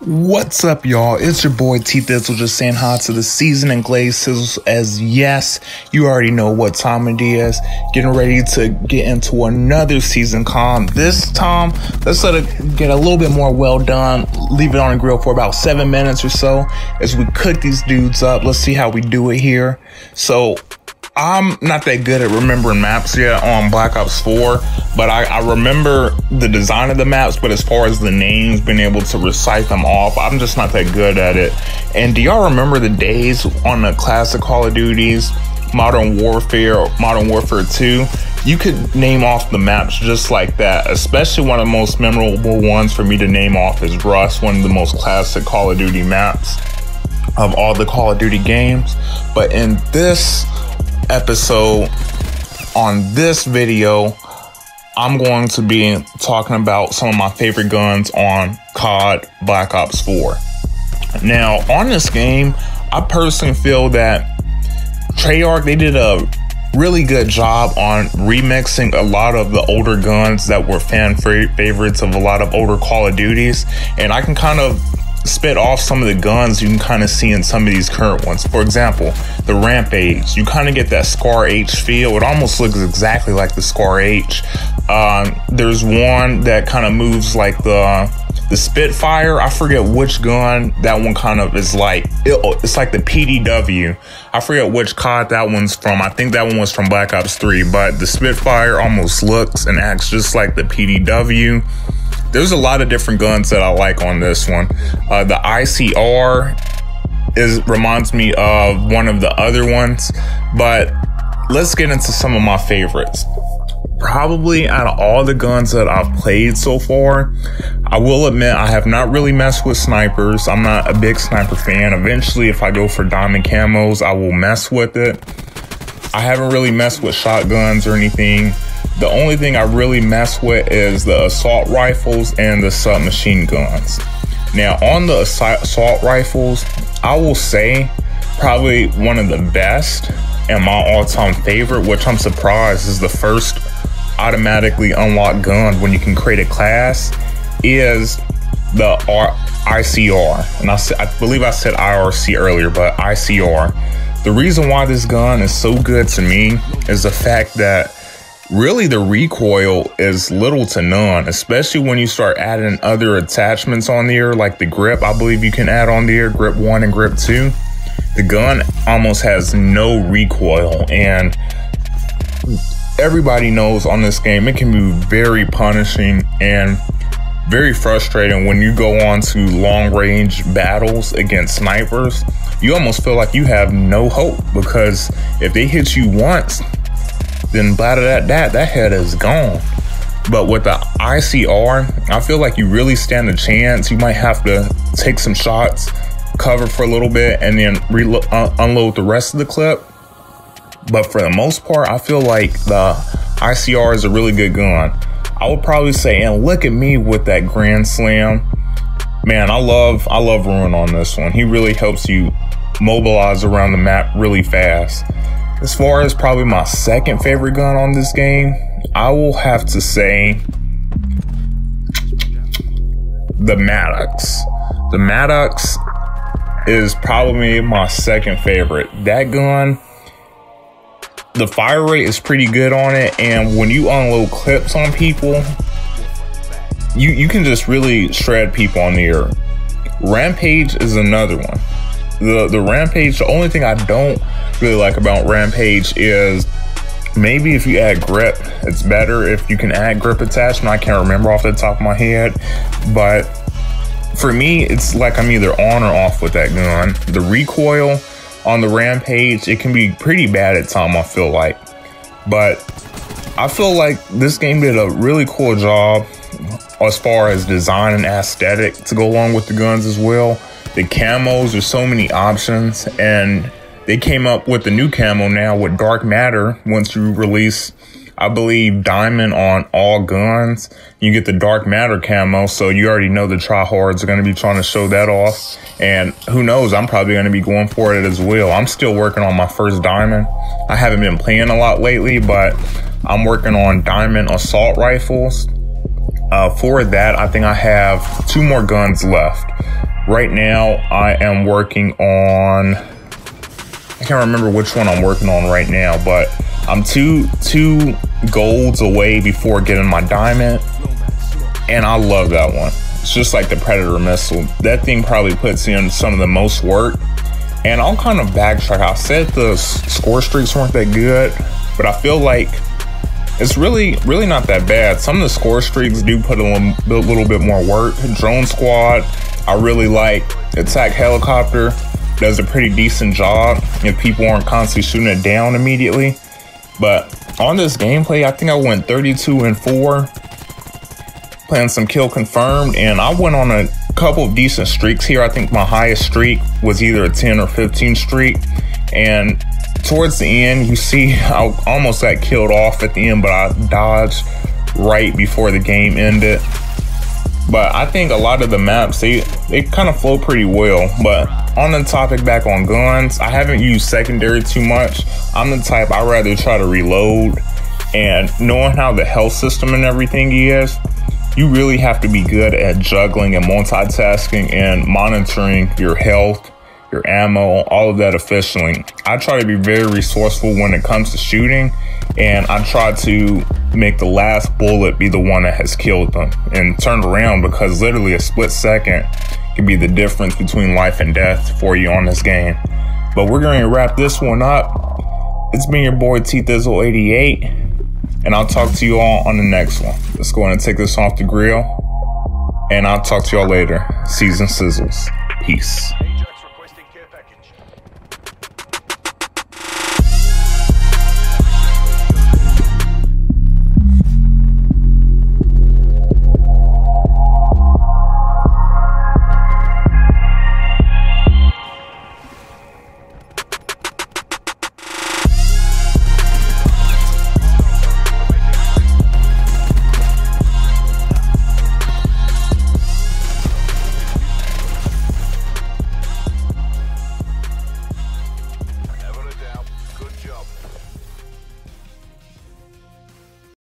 What's up, y'all? It's your boy T Thistle just saying hi to the seasoning glaze sizzles. As yes, you already know what time it is. Getting ready to get into another season com. This time, let's let it get a little bit more well done. Leave it on the grill for about 7 minutes or so as we cook these dudes up. Let's see how we do it here. So I'm not that good at remembering maps yet on Black Ops 4, but I remember the design of the maps, but as far as the names, being able to recite them off, I'm just not that good at it. And do y'all remember the days on the classic Call of Duties, Modern Warfare, Modern Warfare 2? You could name off the maps just like that, especially one of the most memorable ones for me to name off is Rust, one of the most classic Call of Duty maps of all the Call of Duty games. But in this episode, on this video, I'm going to be talking about some of my favorite guns on COD Black Ops 4. Now, on this game, I personally feel that Treyarch, they did a really good job on remixing a lot of the older guns that were fan favorites of a lot of older Call of Duties, and I can kind of spit off some of the guns you can kind of see in some of these current ones. For example, the Rampage, you kind of get that Scar H feel. It almost looks exactly like the Scar H. There's one that kind of moves like the Spitfire. I forget which gun that one kind of is like. It's like the PDW. I forget which COD that one's from. I think that one was from Black Ops 3, but the Spitfire almost looks and acts just like the PDW. There's a lot of different guns that I like on this one. The ICR reminds me of one of the other ones, but let's get into some of my favorites. Probably out of all the guns that I've played so far, I will admit I have not really messed with snipers. I'm not a big sniper fan. Eventually, if I go for diamond camos, I will mess with it. I haven't really messed with shotguns or anything. The only thing I really mess with is the assault rifles and the submachine guns. Now, on the assault rifles, I will say probably one of the best and my all-time favorite, which I'm surprised is the first automatically unlocked gun when you can create a class, is the ICR. And I believe I said IRC earlier, but ICR. The reason why this gun is so good to me is the fact that really the recoil is little to none, especially when you start adding other attachments on there, like the grip. I believe you can add on there, grip 1 and grip 2. The gun almost has no recoil, and everybody knows on this game it can be very punishing and very frustrating when you go on to long range battles against snipers. You almost feel like you have no hope, because if they hit you once, then bladder that head is gone. But with the ICR, I feel like you really stand a chance. You might have to take some shots, cover for a little bit, and then unload the rest of the clip. But for the most part, I feel like the ICR is a really good gun. I would probably say, and look at me with that Grand Slam. Man, I love Ruin on this one. He really helps you mobilize around the map really fast. As far as probably my second favorite gun on this game, I will have to say the Maddox. The Maddox is probably my second favorite. That gun, the fire rate is pretty good on it, and when you unload clips on people, you can just really shred people on the air. Rampage is another one. The Rampage, the only thing I don't really like about Rampage is maybe if you add grip, it's better if you can add grip attachment. I can't remember off the top of my head, but for me, it's like I'm either on or off with that gun. The recoil on the Rampage, it can be pretty bad at times, I feel like. But I feel like this game did a really cool job as far as design and aesthetic to go along with the guns as well. The camos, there's so many options, and they came up with the new camo now with dark matter. Once you release, I believe, diamond on all guns, you get the dark matter camo, so you already know the tryhards are going to be trying to show that off. And who knows, I'm probably going to be going for it as well. I'm still working on my first diamond. I haven't been playing a lot lately, but I'm working on diamond assault rifles. For that, I think I have 2 more guns left. Right now, I am working on, I can't remember which one I'm working on right now, but I'm two golds away before getting my diamond, and I love that one. It's just like the Predator missile. That thing probably puts in some of the most work. And I'll kind of backtrack. I said the score streaks weren't that good, but I feel like it's really not that bad. Some of the score streaks do put a little bit more work. Drone Squad, I really like. Attack Helicopter does a pretty decent job if people aren't constantly shooting it down immediately. But on this gameplay, I think I went 32-4, playing some kill confirmed, and I went on a couple of decent streaks here. I think my highest streak was either a 10 or 15 streak, and towards the end, you see I almost got killed off at the end, but I dodged right before the game ended. But I think a lot of the maps, they kind of flow pretty well. But on the topic back on guns, I haven't used secondary too much. I'm the type, I'd rather try to reload, and knowing how the health system and everything is, you really have to be good at juggling and multitasking and monitoring your health, your ammo, all of that efficiently. I try to be very resourceful when it comes to shooting, and I try to make the last bullet be the one that has killed them and turned around, because literally a split second can be the difference between life and death for you on this game. But we're going to wrap this one up. It's been your boy T-Thizzle88, and I'll talk to you all on the next one. Let's go ahead and take this off the grill, and I'll talk to y'all later. Season Sizzles. Peace.